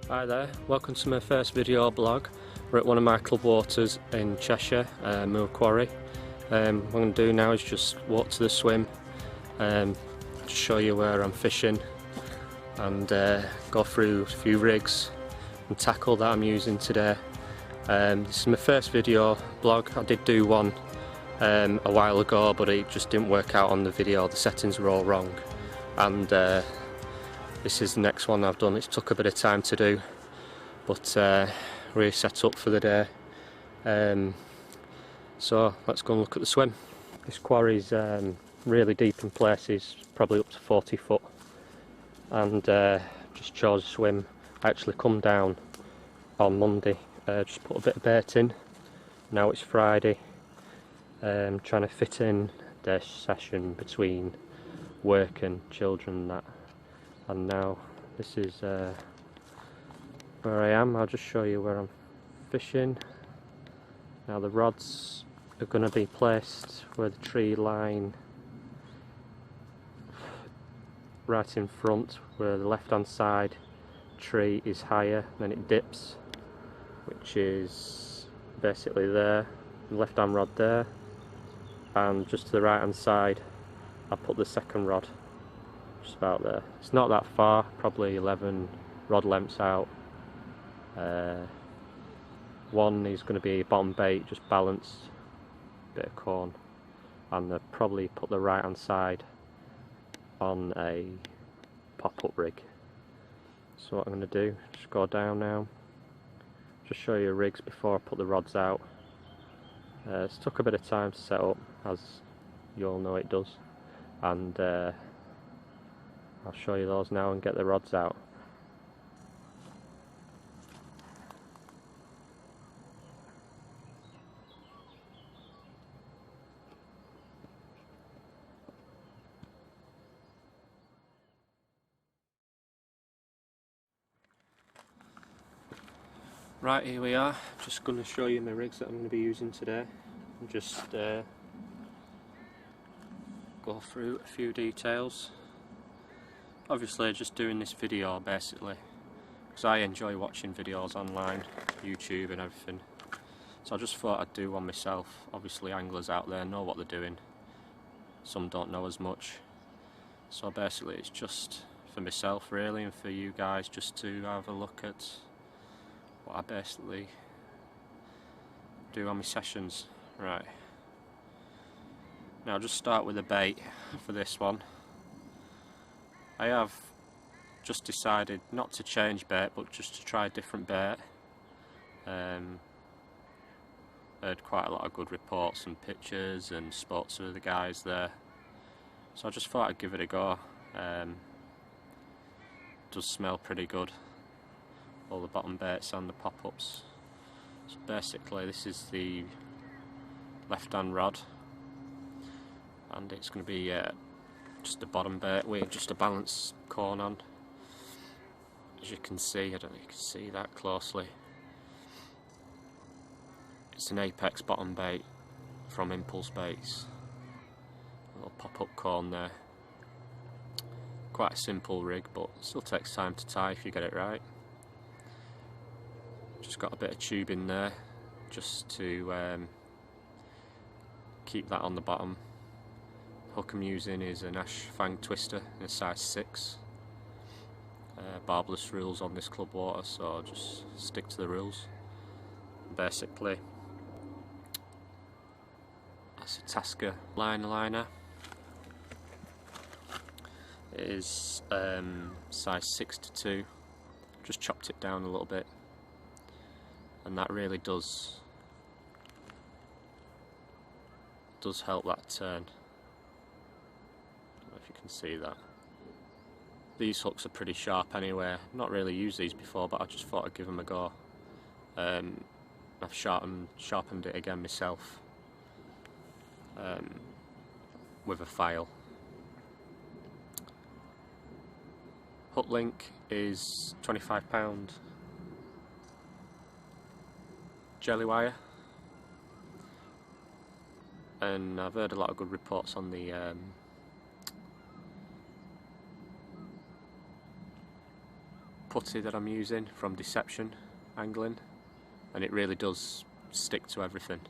Hi there, welcome to my first video blog. We're at one of my club waters in Cheshire, Quarry. What I'm going to do now is just walk to the swim, just show you where I'm fishing and go through a few rigs and tackle that I'm using today. This is my first video blog. I did do one a while ago, but it just didn't work out on the video, the settings were all wrong, and this is the next one I've done. It took a bit of time to do, but really set up for the day. So let's go and look at the swim. This quarry's really deep in places, probably up to 40 foot, and just chose a swim. I actually come down on Monday, just put a bit of bait in. Now it's Friday, trying to fit in the session between work and children and that. And now this is where I am. I'll just show you where I'm fishing. Now the rods are going to be placed where the tree line, right in front, where the left hand side tree is higher, then it dips, which is basically there, the left hand rod there, and just to the right hand side I put the second rod. Just about there. It's not that far, probably 11 rod lengths out. One is going to be bottom bait, just balanced, bit of corn, and they'll probably put the right hand side on a pop-up rig. So what I'm going to do, just go down now, just show you rigs before I put the rods out. It's took a bit of time to set up, as you all know it does, and I'll show you those now and get the rods out. Right, here we are. Just going to show you my rigs that I'm going to be using today, and just go through a few details. Obviously just doing this video basically because I enjoy watching videos online, YouTube and everything, so I just thought I'd do one myself. Obviously anglers out there know what they're doing, some don't know as much, so basically it's just for myself really, and for you guys just to have a look at what I basically do on my sessions. Right, now I'll just start with a bait for this one. I have just decided not to change bait, but just to try a different bait. Heard quite a lot of good reports and pictures and spoke to the guys there, so I just thought I'd give it a go. Does smell pretty good, all the bottom baits and the pop-ups. So basically this is the left hand rod, and it's going to be just the bottom bait with just a balanced corn on. As you can see, I don't know if you can see that closely, it's an Apex bottom bait from Impulse Baits. A little pop-up corn there. Quite a simple rig, but still takes time to tie if you get it right. Just got a bit of tube in there just to keep that on the bottom. Hook I'm using is an Ash Fang Twister in a size 6. Barbless rules on this club water, so I'll just stick to the rules. Basically, that's a Tasker liner. It is size 6 to 2. Just chopped it down a little bit, and that really does help that turn. If you can see that. These hooks are pretty sharp anyway. Not really used these before, but I just thought I'd give them a go. I've sharpened it again myself with a file. Hook link is £25 jelly wire, and I've heard a lot of good reports on the putty that I'm using from Deception Angling, and it really does stick to everything.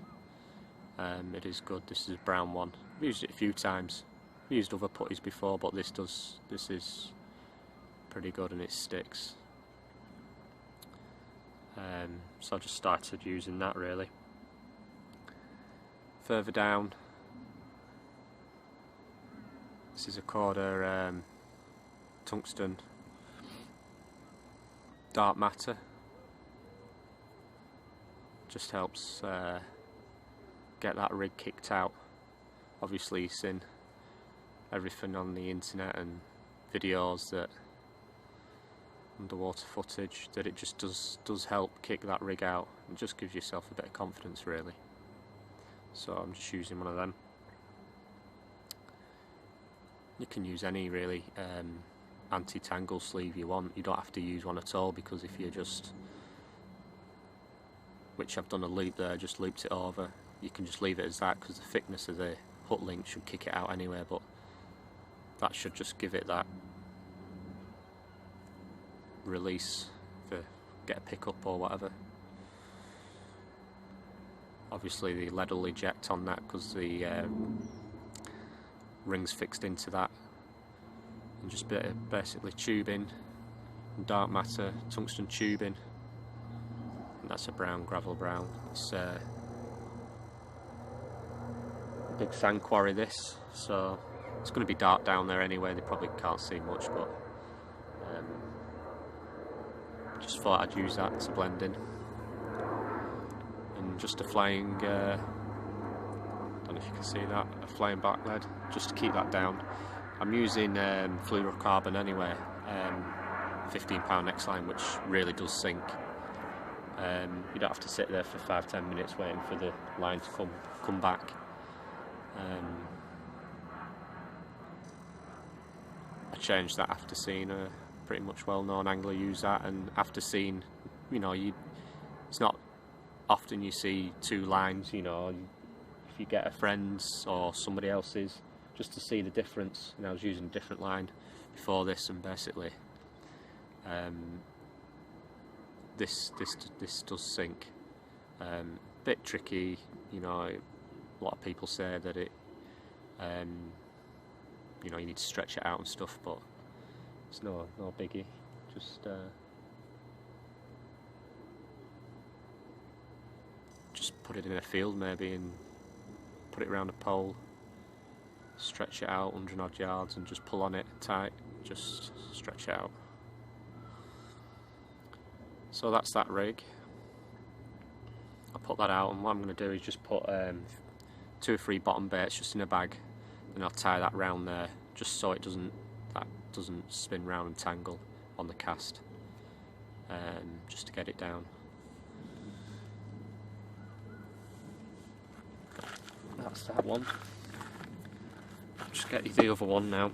It is good. This is a brown one. I've used it a few times. I've used other putties before, but this is pretty good and it sticks. So I just started using that really. Further down, this is a quarter tungsten dark matter. Just helps get that rig kicked out. Obviously you've seen everything on the internet and videos, that underwater footage, that it just does help kick that rig out and just gives yourself a bit of confidence really. So I'm just using one of them. You can use any really anti-tangle sleeve you want. You don't have to use one at all, because if you just, which I've done a loop there, just looped it over, you can just leave it as that, because the thickness of the hook link should kick it out anyway, but that should just give it that release for get a pickup or whatever. Obviously the lead will eject on that because the ring's fixed into that, and just basically tubing, dark matter, tungsten tubing, and that's a brown, gravel brown. It's a big sand quarry this, so it's going to be dark down there anyway, they probably can't see much, but just thought I'd use that to blend in. And just a flying, don't know if you can see that, a flying back lead, just to keep that down. I'm using fluorocarbon anyway, £15 next line, which really does sink. You don't have to sit there for 5-10 minutes waiting for the line to come back. I changed that after seeing a pretty much well-known angler use that, and after seeing, you know, it's not often you see two lines, you know, if you get a friend's or somebody else's, just to see the difference. And I was using a different line before this, and basically this does sink. Bit tricky, you know. A lot of people say that it you know, you need to stretch it out and stuff, but it's no biggie. Just put it in a field maybe and put it around a pole, stretch it out 100 odd yards and just pull on it tight, just stretch it out. So that's that rig. I'll put that out, and what I'm going to do is just put 2 or 3 bottom baits just in a bag, and I'll tie that round there just so it doesn't spin round and tangle on the cast, just to get it down. That's that one. Just get you the other one now.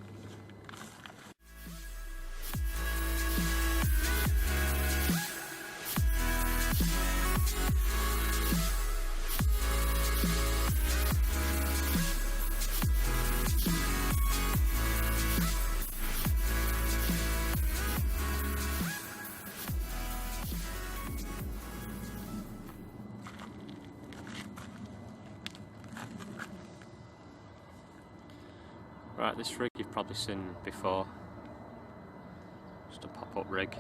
Right, this rig you've probably seen before, just a pop-up rig.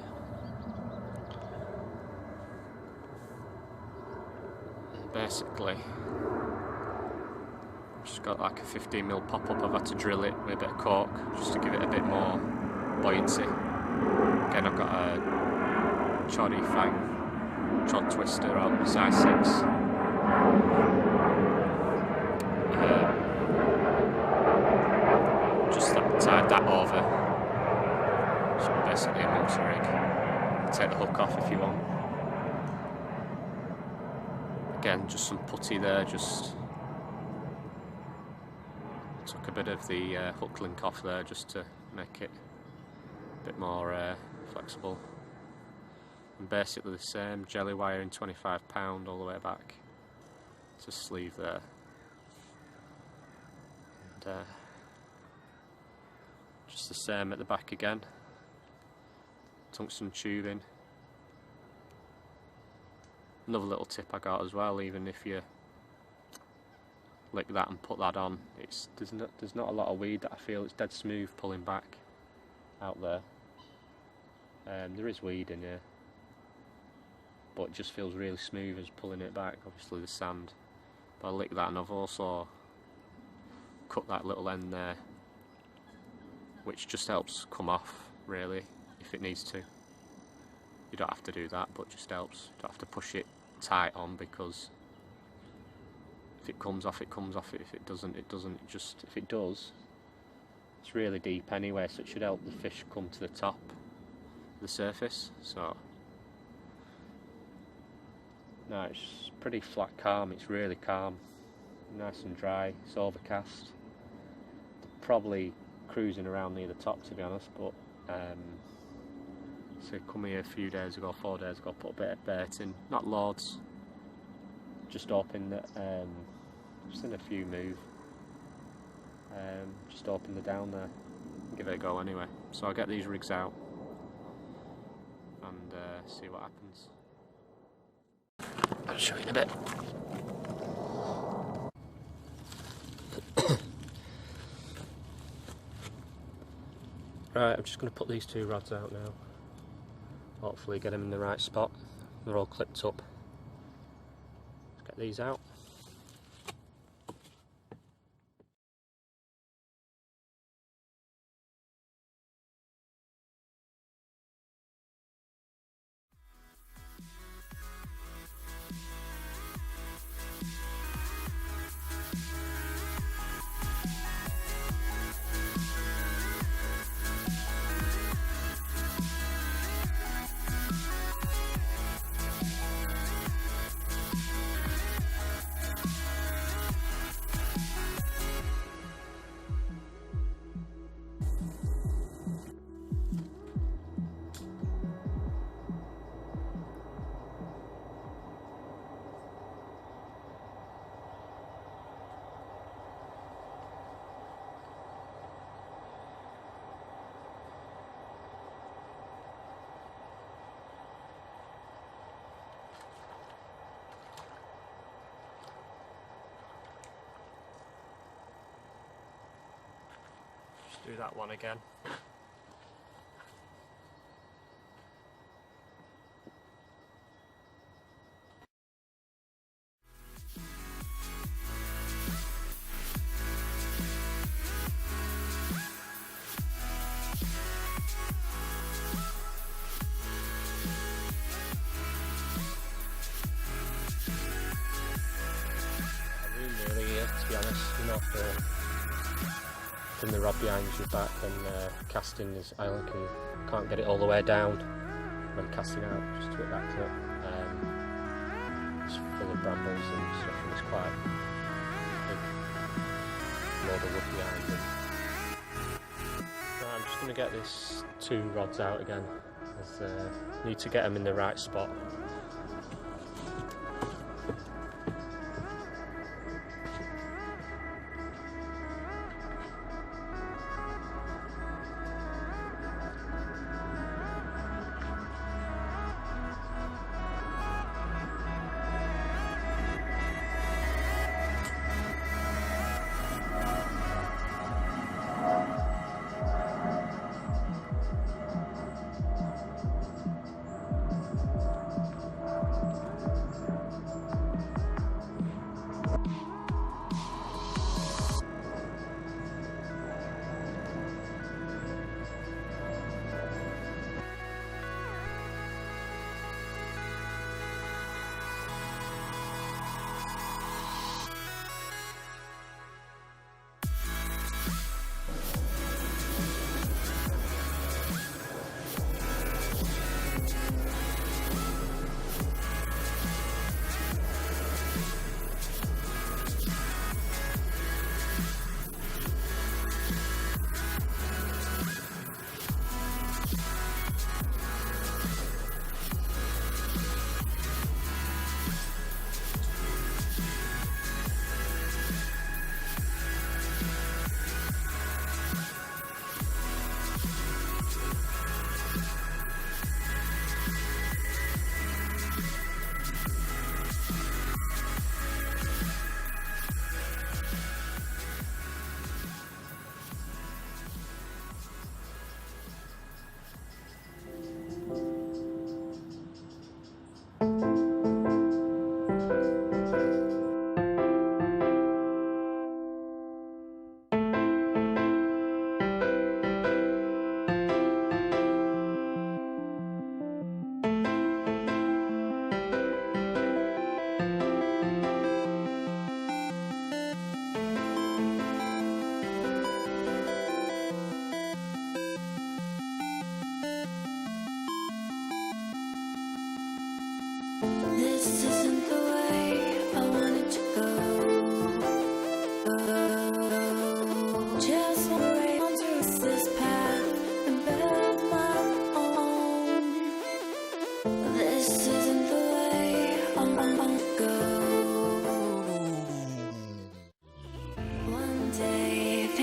And basically, just got like a 15mm pop-up. I've had to drill it with a bit of cork just to give it a bit more buoyancy. Again, I've got a Choddy Fang Trod Twister on size 6. Tied that over, so basically a multi-rig. Take the hook off if you want. Again, just some putty there, just took a bit of the hook link off there just to make it a bit more flexible. And basically the same jelly wire in £25 all the way back to sleeve there. And just the same at the back again. tungsten tubing. Another little tip I got as well, even if you lick that and put that on, there's not a lot of weed that I feel. It's dead smooth pulling back out there. There is weed in here, but it just feels really smooth as pulling it back. Obviously the sand, but I lick that, and I've also cut that little end there, which just helps come off really if it needs to. You don't have to do that, but just helps. You don't have to push it tight on, because if it comes off, it comes off. If it doesn't, it doesn't. Just if it does, it's really deep anyway, so it should help the fish come to the top of the surface. So no, it's pretty flat calm. It's really calm, nice and dry. It's overcast. Probably cruising around near the top, to be honest, but so come here a few days ago, 4 days ago, put a bit of bait in, not loads, just hoping that, just in a few move, just hoping they're down there, give it a go anyway. So I'll get these rigs out and see what happens. I'll show you in a bit. Right, I'm just going to put these two rods out now. Hopefully get them in the right spot. They're all clipped up. Let's get these out. Do that one again. I'm really here, to be honest, you know, the rod behind your back and casting is island can't get it all the way down when casting out, just to it back to it. It's full of brambles and stuff, and it's quite big load of wood behind it. Right, I'm just going to get these two rods out again, as need to get them in the right spot.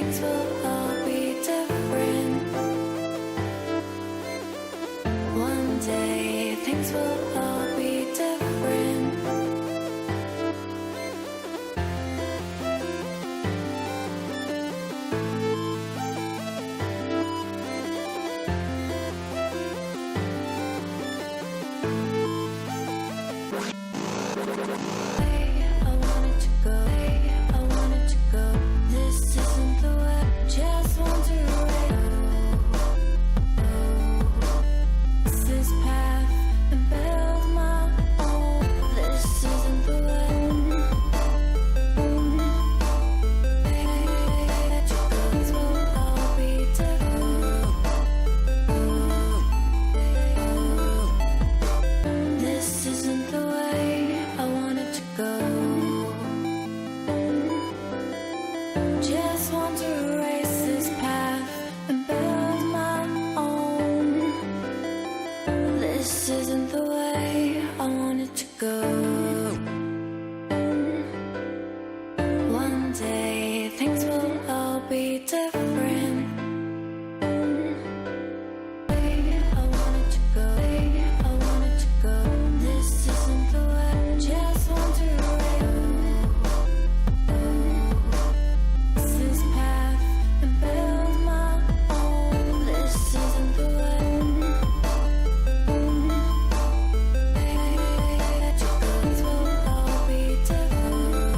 things will all be different. One day things will all be different. I wanted to go, I wanted to go. This isn't the way, just want to this path and build my own. This isn't the way. Things will all be different. This isn't the way I wanted to go. Just want to erase this path and build my own. This isn't the way I wanted to go. One day things will all be different. I wanted to go, I wanted to go. This isn't the way, just want to this path and build my own. This isn't the way. Things will all be different.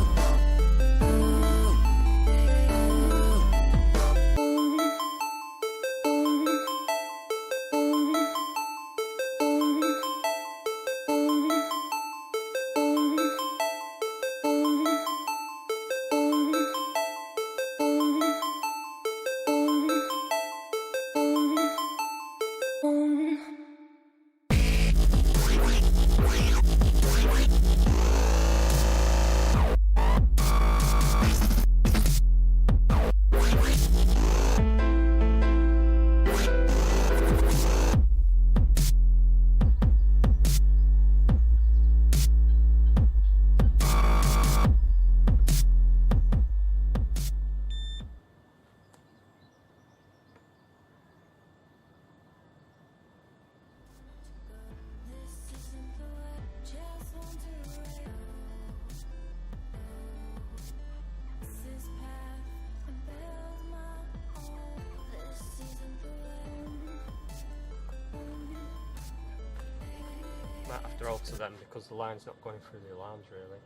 Might have to alter them because the line's not going through the alarms really.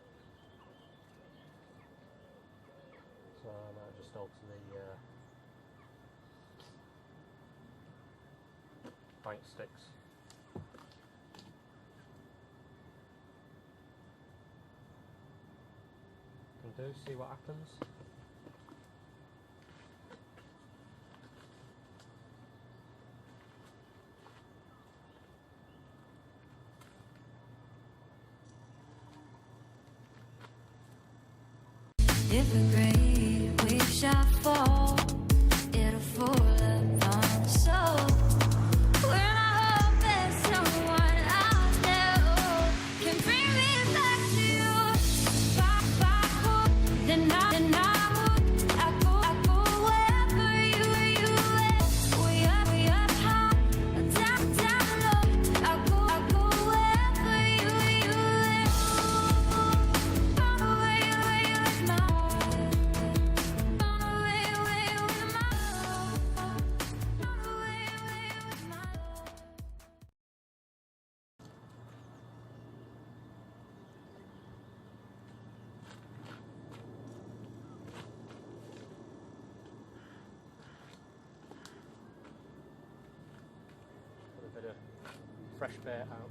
So I might just alter the bite sticks. Can do, see what happens. If a great wave shall fall, it'll fall upon the soul. When I hope there's someone out there who can bring me back to you. Back home, then I go wherever you are. We up high, down low. I go wherever you are. Run away with my Put a bit of fresh bait out.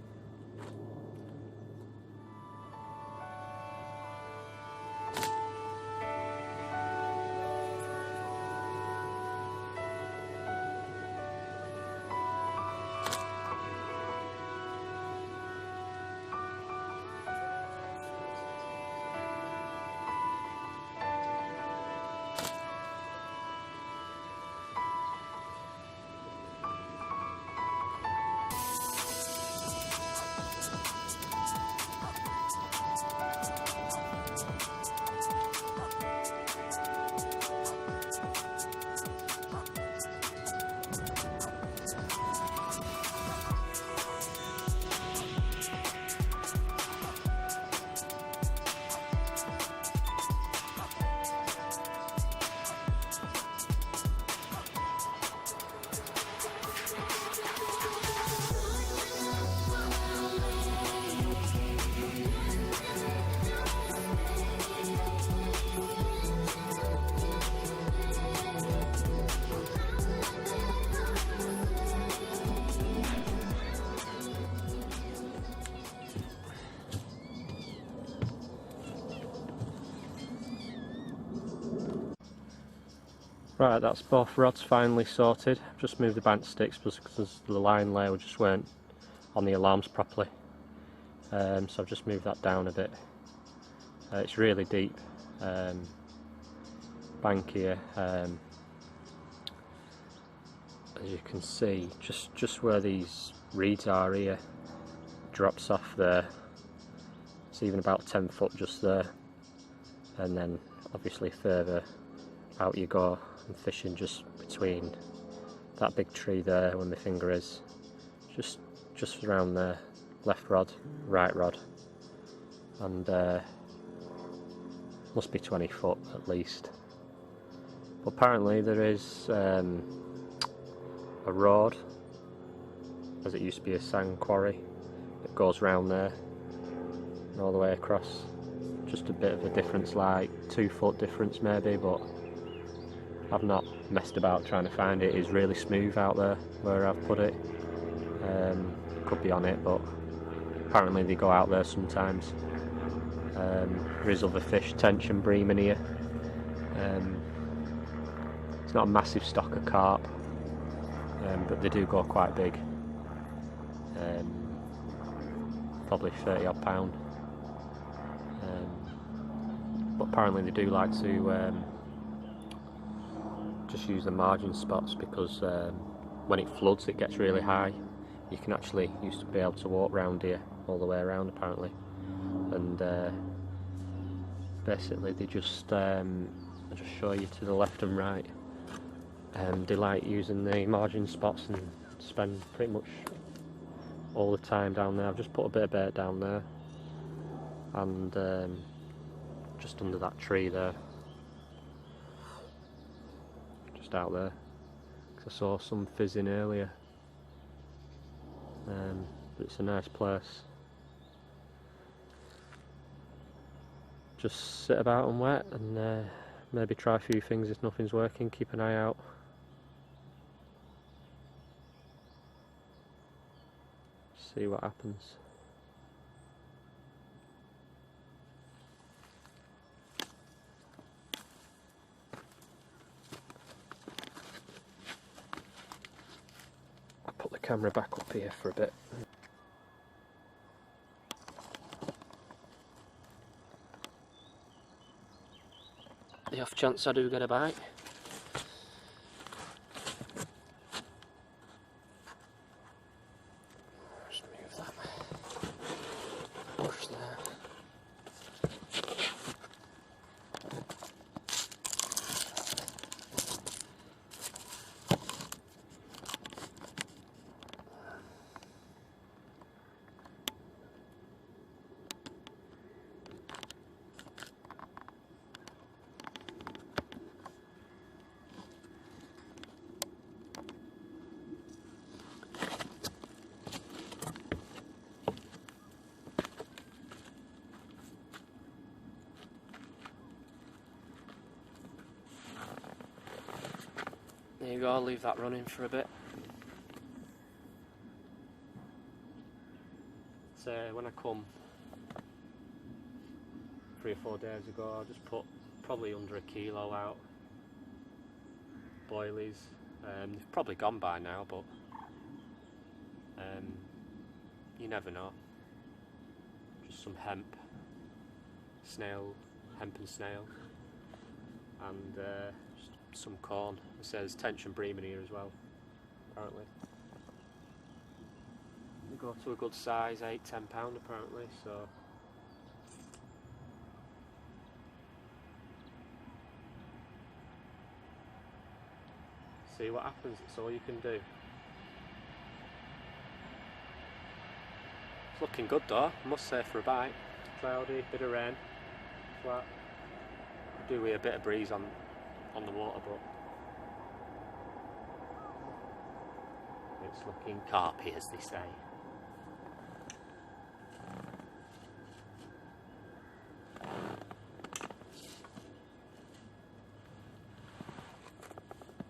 Right, that's both rods finally sorted. I've just moved the bank sticks because the line layer just weren't on the alarms properly. So I've just moved that down a bit. It's really deep bank here. As you can see, just where these reeds are here, drops off there. It's even about 10 foot just there, and then obviously further out you go. I'm fishing just between that big tree there where my finger is, just around there. Left rod, right rod, and must be 20 foot at least. But apparently there is a road, as it used to be a sand quarry, that goes round there and all the way across. Just a bit of a difference, like 2 foot difference maybe, but I've not messed about trying to find it. It's really smooth out there where I've put it. Could be on it, but apparently they go out there sometimes. There is other fish, tench and bream in here. It's not a massive stock of carp, but they do go quite big. Probably 30 odd pound. But apparently they do like to just use the margin spots, because when it floods it gets really high. You can actually used to be able to walk round here all the way around apparently, and basically they just I'll just show you to the left and right. They like using the margin spots and spend pretty much all the time down there. I've just put a bit of bait down there, and just under that tree there, just out there, because I saw some fizzing earlier. But it's a nice place. Just sit about and wet, and maybe try a few things. If nothing's working, keep an eye out. See what happens. I'll put the camera back up here for a bit. The off chance I do get a bite. Just move that bush there. There you go, I'll leave that running for a bit. So when I come 3 or 4 days ago, I just put probably under 1 kilo out. Boilies. They've probably gone by now, but you never know. Just some hemp and snail, and just some corn. It says tench and bream in here as well, apparently. They go to a good size, £8–10 apparently, so see what happens. It's all you can do. It's looking good though, I must say, for a bite. Cloudy, bit of rain, flat. Do we a bit of breeze on the water, but it's looking carpy, as they say.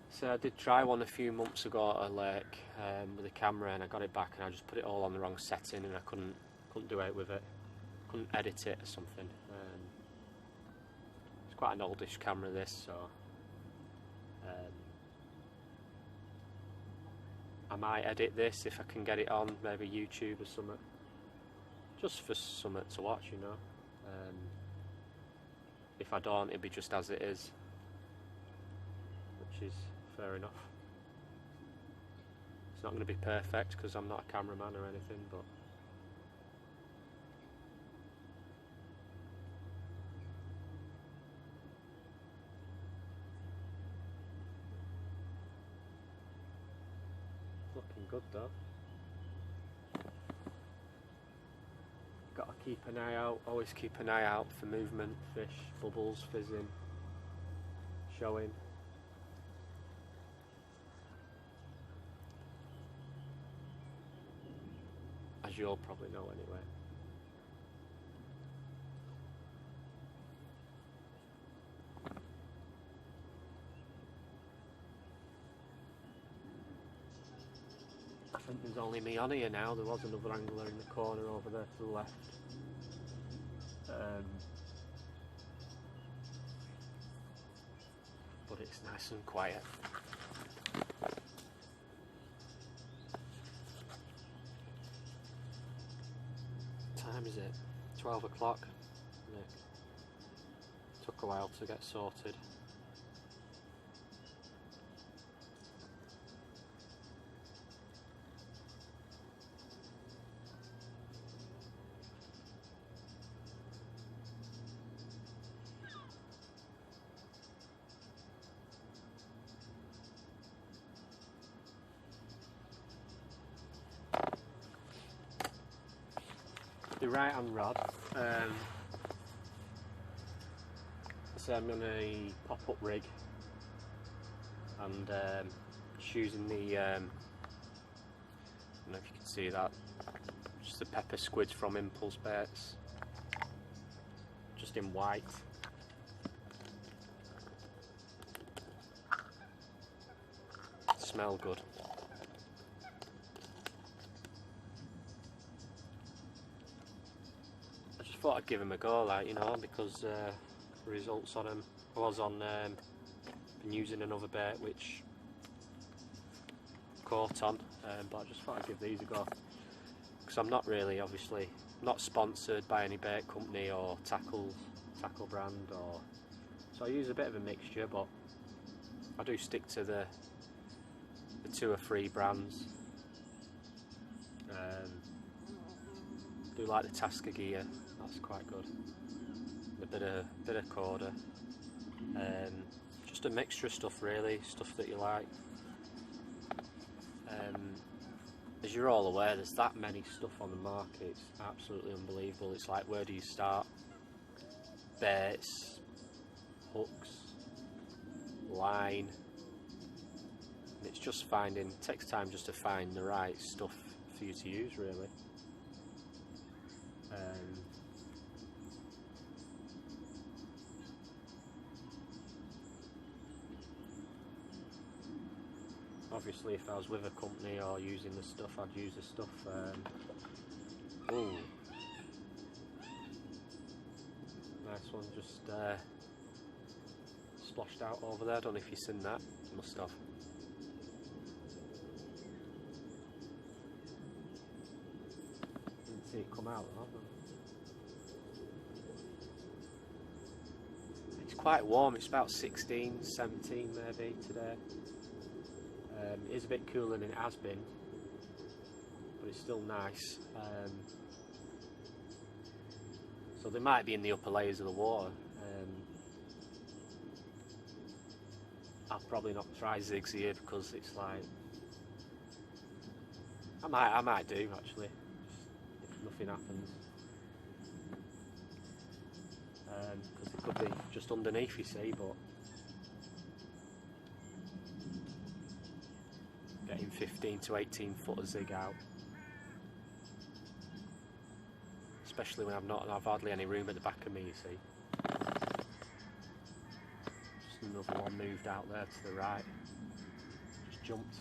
So I did try one a few months ago at a lake with a camera, and I got it back and I just put it all on the wrong setting, and I couldn't do it with it. Couldn't edit it or something. It's quite an oldish camera this, so I might edit this if I can get it on maybe YouTube or something, just for something to watch, you know. If I don't, it'll be just as it is, which is fair enough. It's not going to be perfect because I'm not a cameraman or anything, but looking good though. Got to keep an eye out, always keep an eye out for movement, fish, bubbles, fizzing, showing. As you'll probably know anyway. I think there's only me on here now. There was another angler in the corner over there to the left. But it's nice and quiet. What time is it? 12 o'clock. Took a while to get sorted. The right hand rod, so I'm on a pop-up rig and just using the, I don't know if you can see that, just the pepper squids from Impulse Baits, just in white. Smell good. I thought I'd give them a go, like, you know, because the results on them, I was on been using another bait which caught on, but I just thought I'd give these a go because I'm not really, obviously not sponsored by any bait company or tackle brand, or so I use a bit of a mixture, but I do stick to the 2 or 3 brands. Do like the Tasker gear, that's quite good. A bit of Corda, just a mixture of stuff really, stuff that you like. As you're all aware, there's that many stuff on the market, it's absolutely unbelievable. It's like, where do you start? Baits, hooks, line, and it's just finding, it takes time just to find the right stuff for you to use really. Obviously if I was with a company or using the stuff, I'd use the stuff. Ooh, nice one, just splashed out over there. I don't know if you've seen that, you must have. Didn't see it come out though. It's quite warm, it's about 16, 17 maybe today. It is a bit cooler than it has been, but it's still nice. So they might be in the upper layers of the water. I'll probably not try zigs here because it's like, I might do actually, if nothing happens. Because it could be just underneath, you see, but getting 15 to 18 foot of zig out, especially when I've hardly any room at the back of me, you see. Just another one moved out there to the right, just jumped.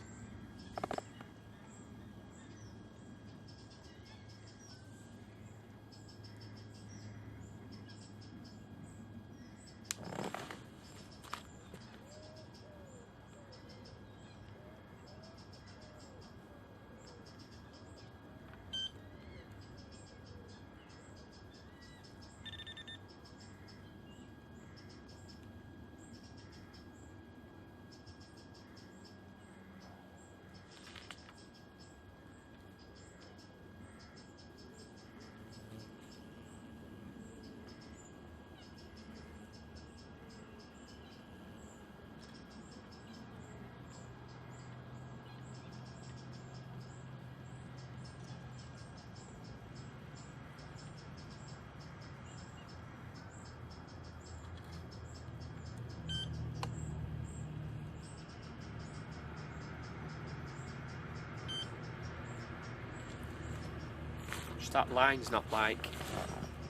Just that line's not like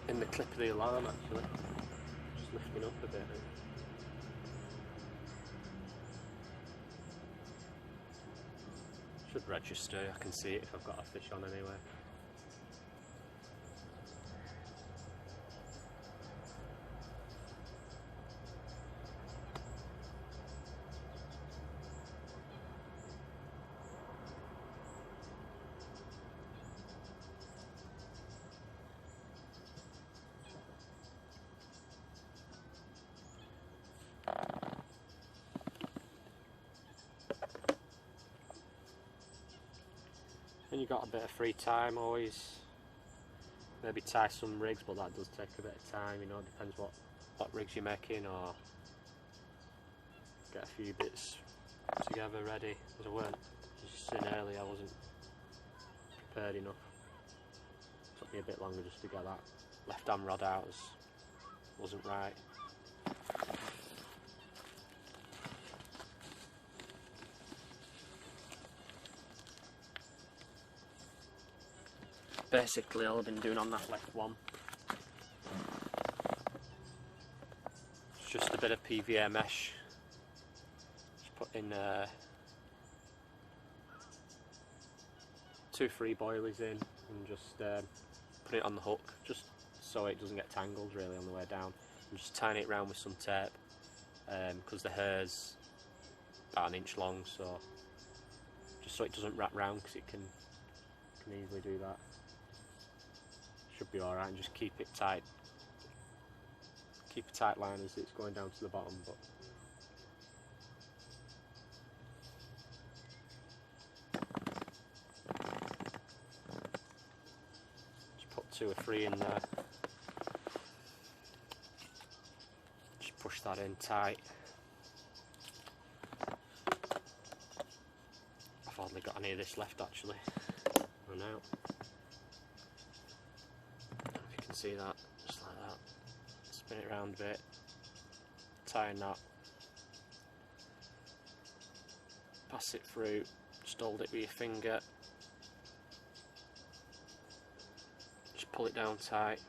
in the clip of the alarm actually. Just lifting up a bit. Should register, I can see it if I've got a fish on anyway. When you've got a bit of free time, always maybe tie some rigs, but that does take a bit of time, you know, it depends what rigs you're making, or get a few bits together ready, because I weren't, as you seen earlier, I wasn't prepared enough. Took me a bit longer just to get that left hand rod out, wasn't right. Basically all I've been doing on that left one, it's just a bit of PVA mesh, just put in 2 free boilies in and just put it on the hook, just so it doesn't get tangled really on the way down, and just tying it round with some tape, because the hair's about 1 inch long, so just so it doesn't wrap round, because it can easily do that. Should be alright, and just keep it tight. Keep a tight line as it's going down to the bottom, but just put 2 or 3 in there. Just push that in tight. I've hardly got any of this left actually. Run out. See that, just like that, spin it around a bit, tie a knot, pass it through, just hold it with your finger, just pull it down tight,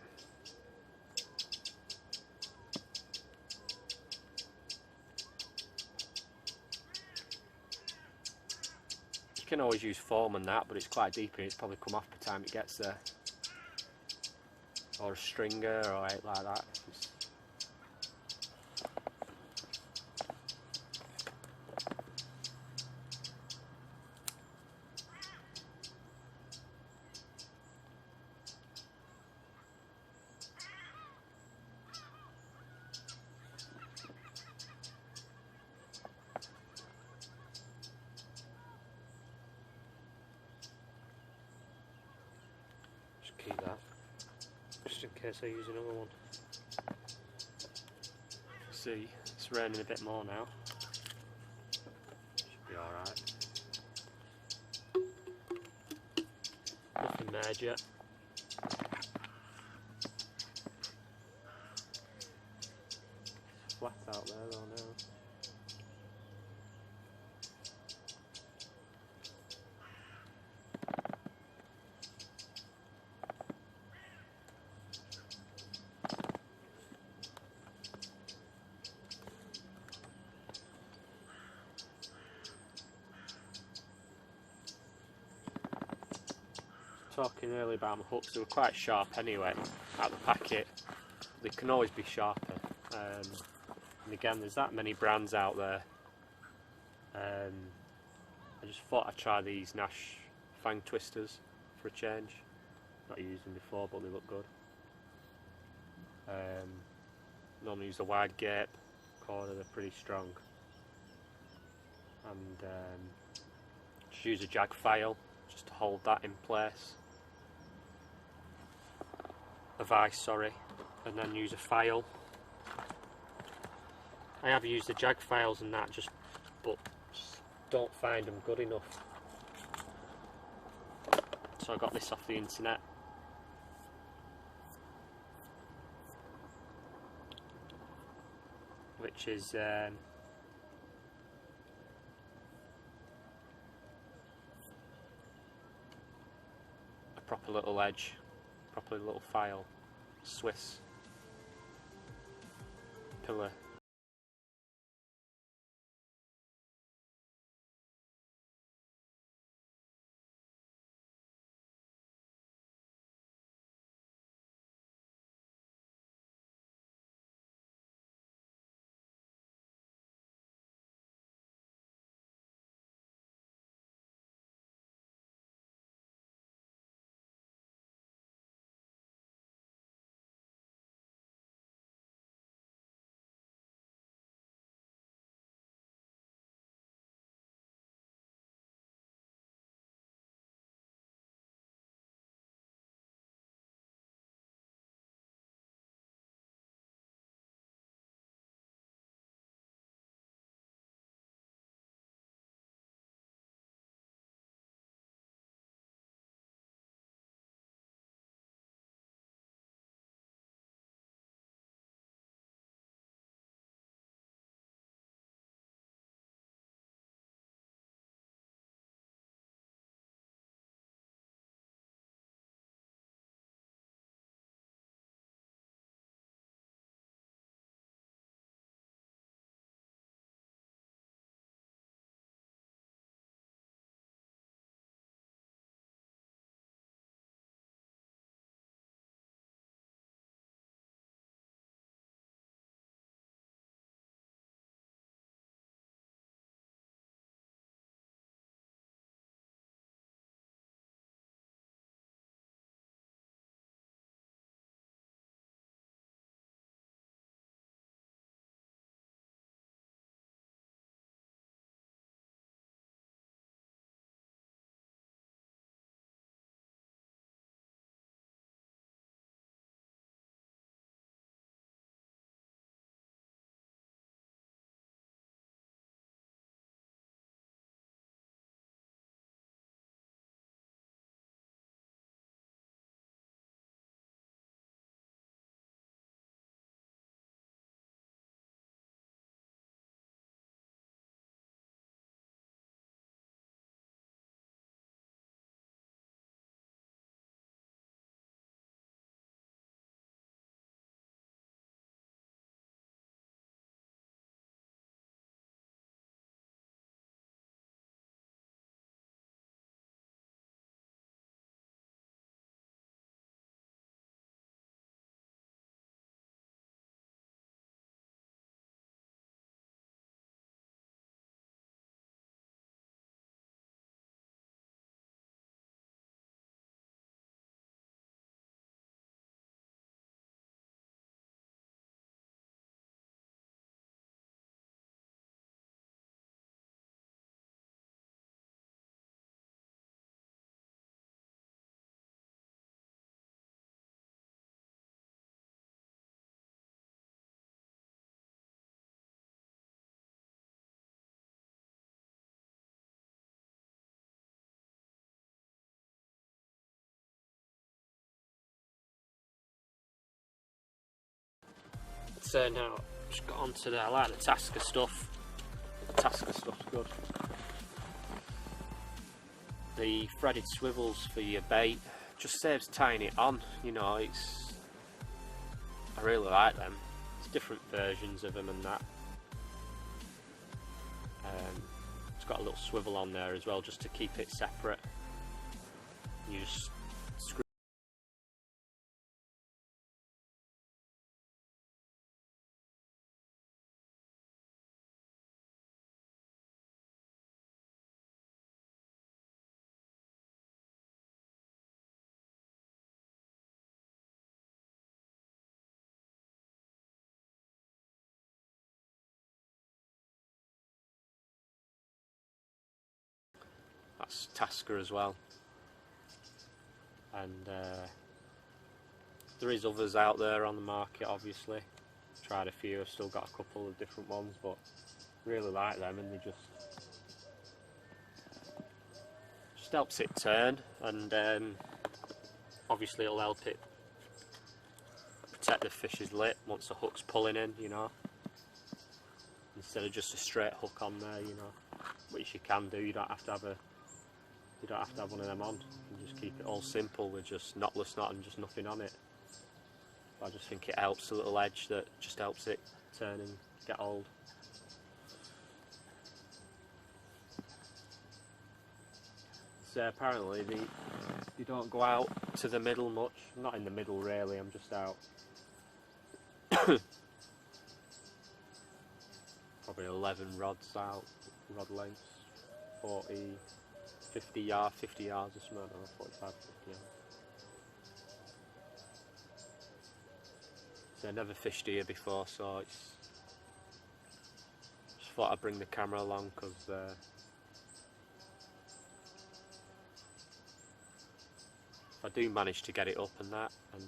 you can always use foam and that, but it's quite deep and it's probably come off by the time it gets there. Or a stringer or anything like that. Just keep that, just in case I use another one. See, it's raining a bit more now. Should be alright. Nothing major. Flat out there though now. Talking earlier about my hooks, they were quite sharp anyway out of the packet. They can always be sharper, and again there's that many brands out there. I just thought I'd try these Nash fang twisters for a change. Not used them before, but they look good. Normally use a wide gape corner, they're pretty strong, and just use a jag file just to hold that in place. A vice, sorry, and then use a file. I have used the jag files and that, but just don't find them good enough. So I got this off the internet. Which is a proper little edge. properly little file, Swiss pillar. So now, just got onto the, I like the Tasker stuff. The Tasker stuff's good. The threaded swivels for your bait just saves tying it on, you know, I really like them. There's different versions of them and that. It's got a little swivel on there as well just to keep it separate. You just screw. That's Tasker as well, and there is others out there on the market. Obviously, tried a few. I've still got a couple of different ones, but really like them, and they just helps it turn, and obviously it'll help it protect the fish's lip once the hook's pulling in, you know, instead of just a straight hook on there, you know, which you can do. You don't have to have one of them on. You can just keep keep it all simple with just knotless knot and just nothing on it. I just think it helps a little edge that just helps it turn and get old. So apparently they don't go out to the middle much. I'm not in the middle really, I'm just out probably 11 rods out, rod lengths, 50 yards or something, or 45, 50 yards. So I never fished here before, so it's just thought I'd bring the camera along because if I do manage to get it up and that, and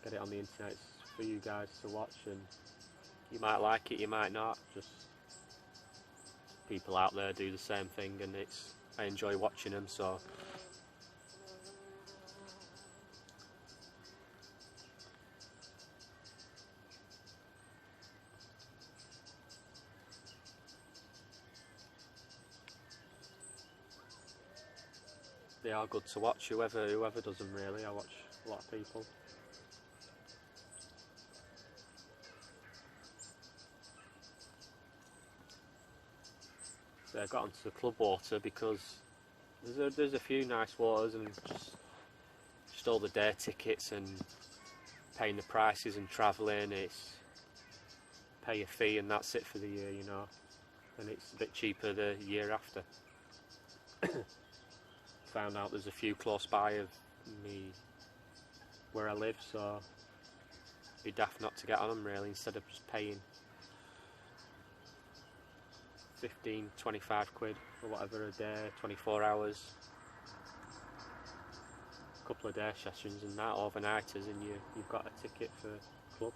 get it on the internet, it's for you guys to watch, and you might like it, you might not. Just people out there do the same thing, and I enjoy watching them. So they are good to watch. Whoever does them really. I watch a lot of people. So I got onto the club water because there's a few nice waters, and just all the day tickets and paying the prices and travelling. It's pay a fee and that's it for the year, you know. And it's a bit cheaper the year after. Found out there's a few close by of me where I live, so it'd be daft not to get on them really, instead of just paying 15, 25 quid or whatever a day, 24 hours, a couple of day sessions and that, overnighters, and you've got a ticket for club.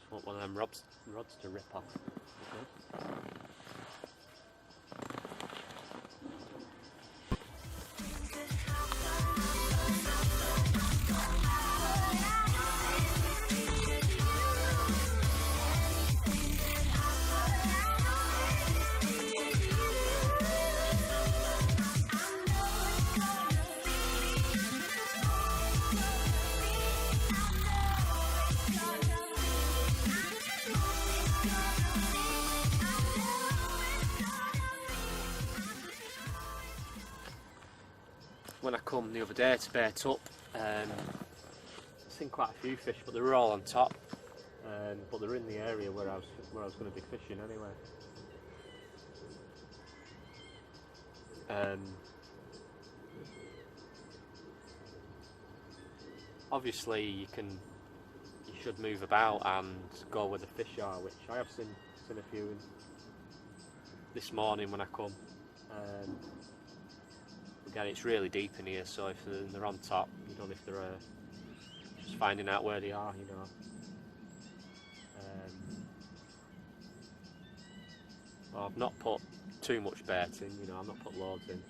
Just want one of them rods to rip off. Okay. When I come the other day to bait up, I've seen quite a few fish, but they were all on top. But they're in the area where I was going to be fishing anyway. Obviously, you should move about and go where the fish are, which I have seen a few this morning when I come. Again, it's really deep in here, so if they're on top, you don't know if they're just finding out where they are, you know. Well, I've not put too much bait in, you know, I've not put loads in.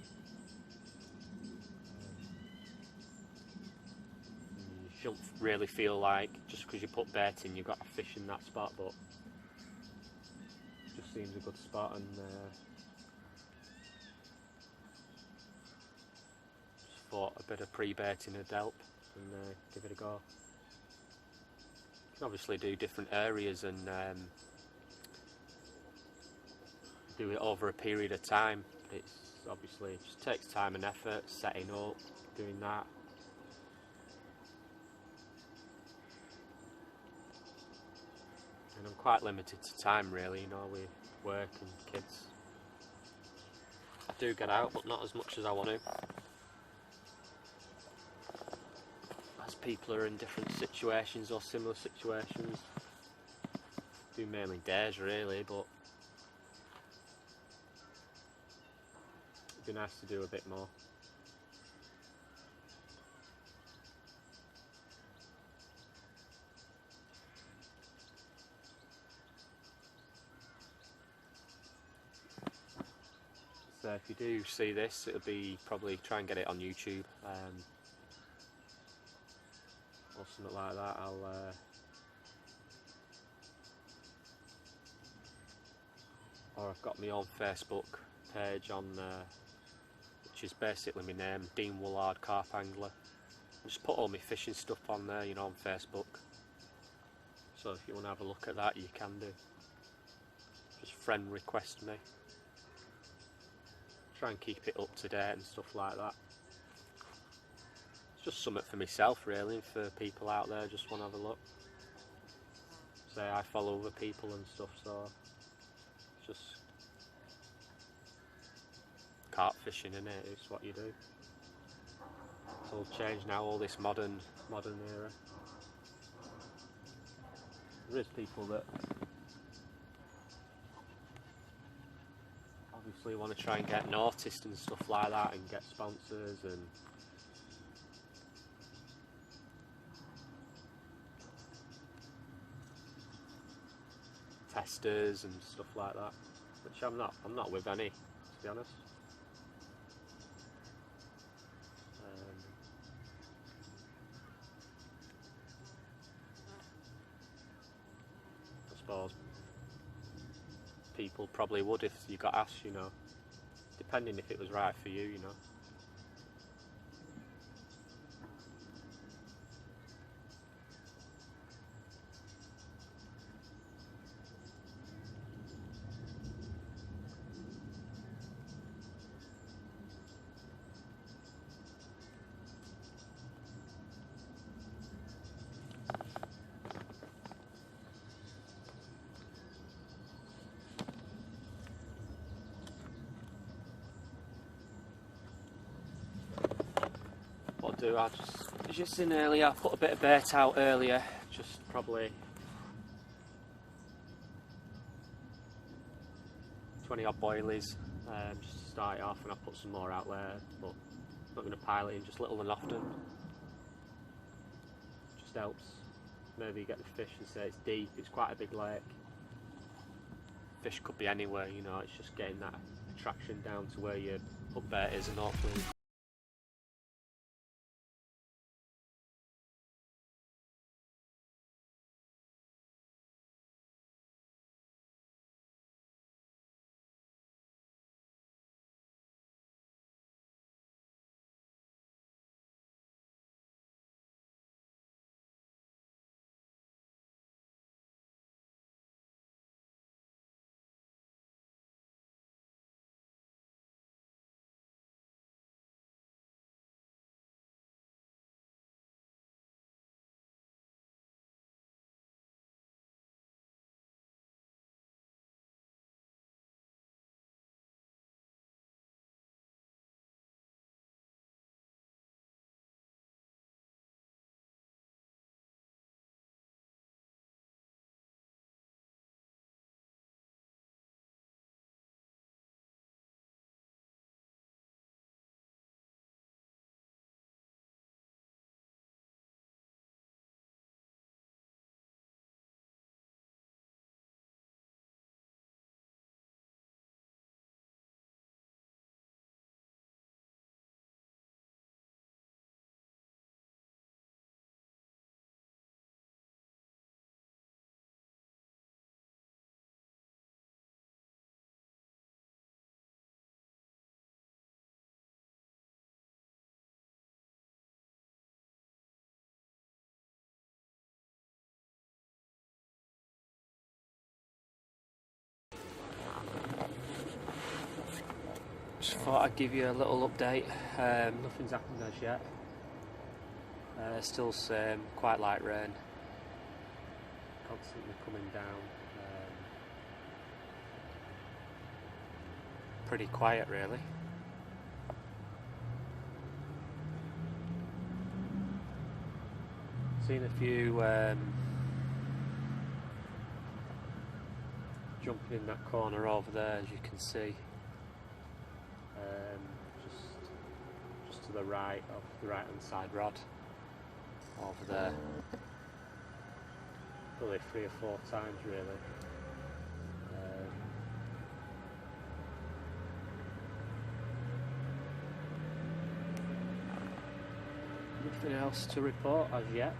You shouldn't really feel like just because you put bait in you've got a fish in that spot, but it just seems a good spot, and thought a bit of pre-baiting would help, and give it a go. You can obviously do different areas and do it over a period of time. It's obviously, it just takes time and effort setting up, doing that. And I'm quite limited to time really, you know, with work and kids. I do get out, but not as much as I want to. People are in different situations or similar situations. Do mainly days really, but it'd be nice to do a bit more. So if you do see this, it'll be probably try and get it on YouTube. something like that, or I've got my own Facebook page on there, which is basically my name, Dean Woolard Carp Angler. I just put all my fishing stuff on there, you know, on Facebook. So if you want to have a look at that, you can do. Just friend request me. Try and keep it up to date and stuff like that. It's just something for myself really, and for people out there just want to have a look. Say I follow other people and stuff, so it's just carp fishing, innit? It's what you do. It's all changed now, all this modern era. There is people that obviously want to try and get noticed and stuff like that, and get sponsors and testers and stuff like that, which I'm not with any, to be honest. I suppose people probably would if you got asked, you know, depending if it was right for you, you know. I just in earlier, I put a bit of bait out earlier, just probably 20 odd boilies, just to start it off, and I put some more out there, but not going to pile it in, just little and often. Just helps. Maybe you get the fish and say it's deep, it's quite a big lake. Fish could be anywhere, you know, it's just getting that attraction down to where your put bait is, and hopefully just thought I'd give you a little update. Nothing's happened as yet. Still same, quite light rain, constantly coming down. Pretty quiet really. Seen a few jumping in that corner over there, as you can see. Just to the right of the right hand side rod over there. Probably 3 or 4 times really. Nothing else to report as yet.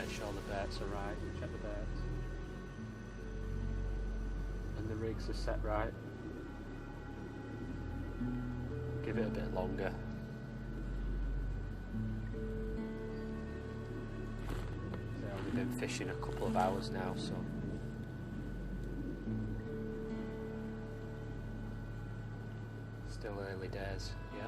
make sure the baits are right, check the baits. And the rigs are set right. Give it a bit longer. So we've been fishing a couple of hours now, so still early days, yeah.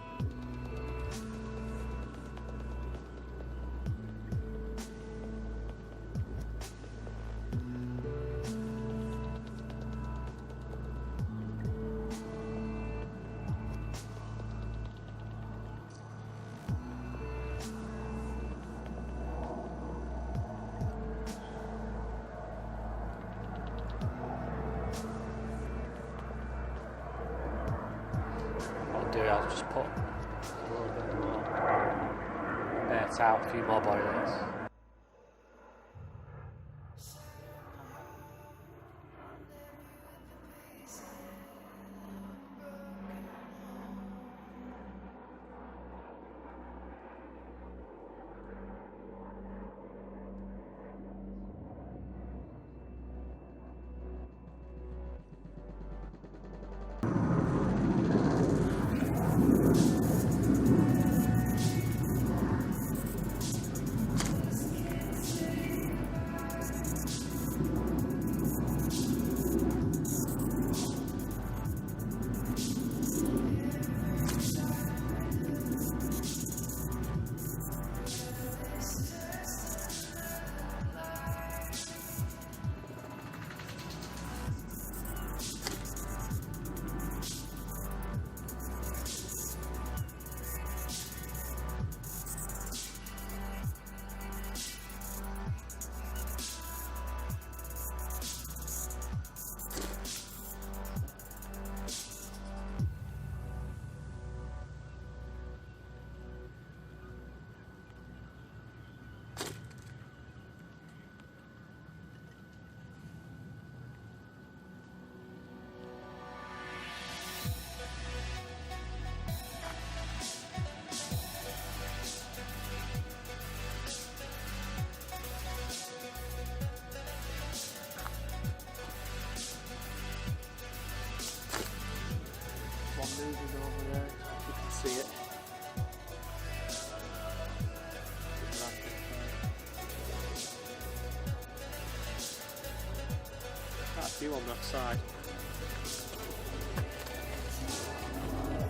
I'll just put a little bit more bait out, a few more boilies. Moving over there, you can see it. Quite a few on that side.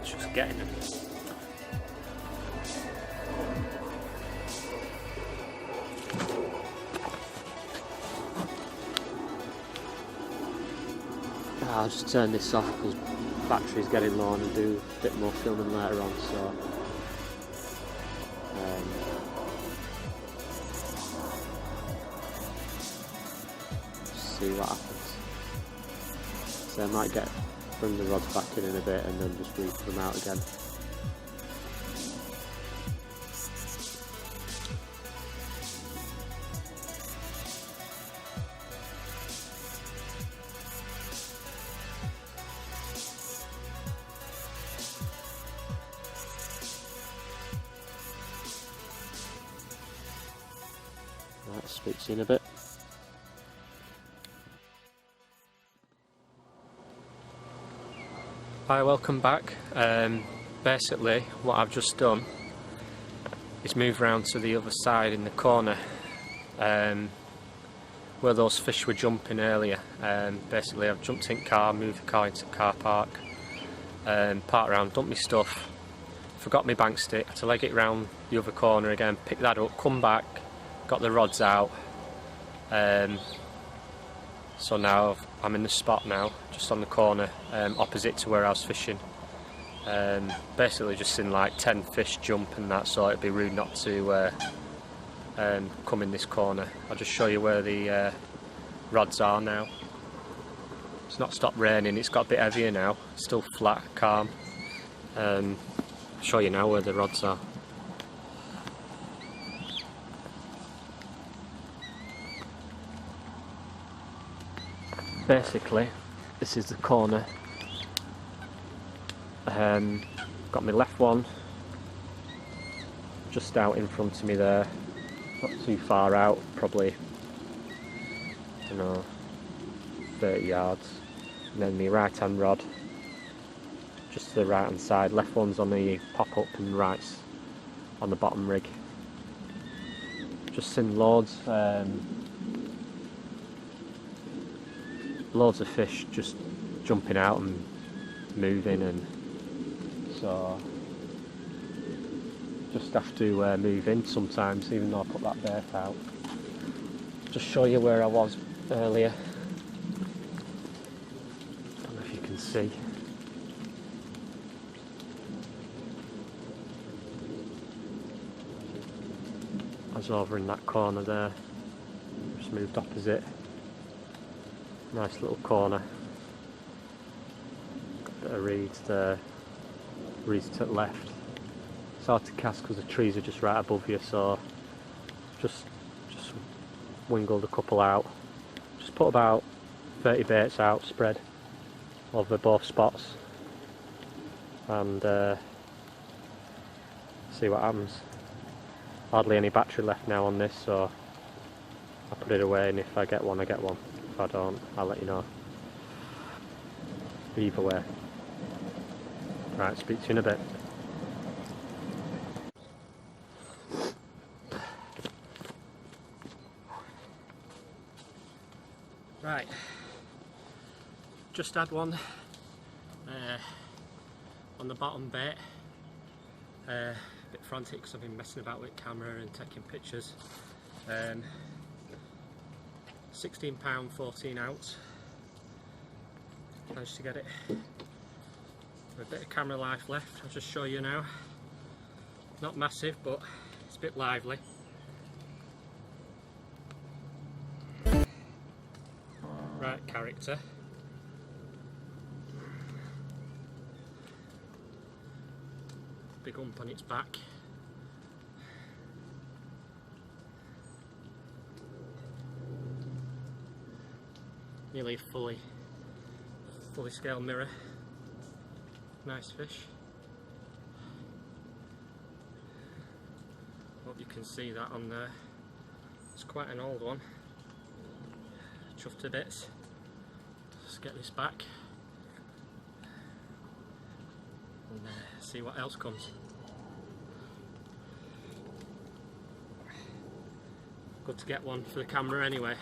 Just getting them. I'll just turn this off because battery's getting low and I'll do a bit more filming later on, so see what happens. So I might bring the rods back in a bit and then just reef them out again. Right, speak to you in a bit. Hi, welcome back. Basically what I've just done is move round to the other side in the corner where those fish were jumping earlier. Basically I've jumped in car, moved the car into the car park, parked around, dumped my stuff, forgot my bank stick, had to leg it round the other corner again, pick that up, come back, got the rods out. So now I'm in the spot now, just on the corner, opposite to where I was fishing. Basically just seen like 10 fish jump and that, so it'd be rude not to come in this corner. I'll just show you where the rods are now. It's not stopped raining, it's got a bit heavier now, still flat, calm. I'll show you now where the rods are. Basically, this is the corner. Got my left one just out in front of me there, not too far out, probably, I don't know, 30 yards. And then my right hand rod, just to the right hand side, left one's on the pop up and right's on the bottom rig. Just seen loads of fish just jumping out and moving, and so just have to move in sometimes, even though I put that bait out. Just show you where I was earlier. Don't know if you can see. I was over in that corner there. Just moved opposite. Nice little corner. Got a bit of reeds there. Reeds to the left. It's hard to cast because the trees are just right above you, so just wingled a couple out. Just put about 30 baits out, spread over both spots, and see what happens. Hardly any battery left now on this, so I'll put it away, and if I get one, I get one. If I don't, I'll let you know. Either way. Right, speak to you in a bit. Right, just had one on the bottom bait. A bit frantic because I've been messing about with camera and taking pictures. 16 pound 14 ounce. Managed to get it with a bit of camera life left. I'll just show you now. Not massive, but it's a bit lively. Right character. Big hump on its back. Nearly a fully scale mirror. Nice fish. Hope you can see that on there. It's quite an old one. Chuffed to bits. Let's get this back and see what else comes. Good to get one for the camera anyway.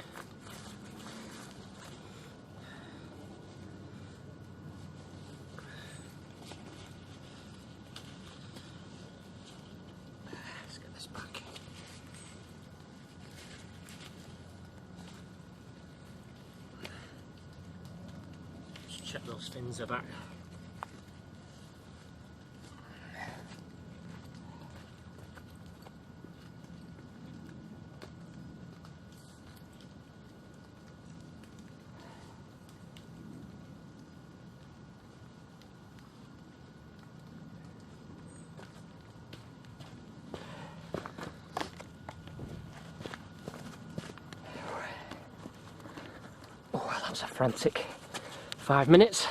Let's get this back. Just check those fins are back. Oh, that was a frantic 5 minutes.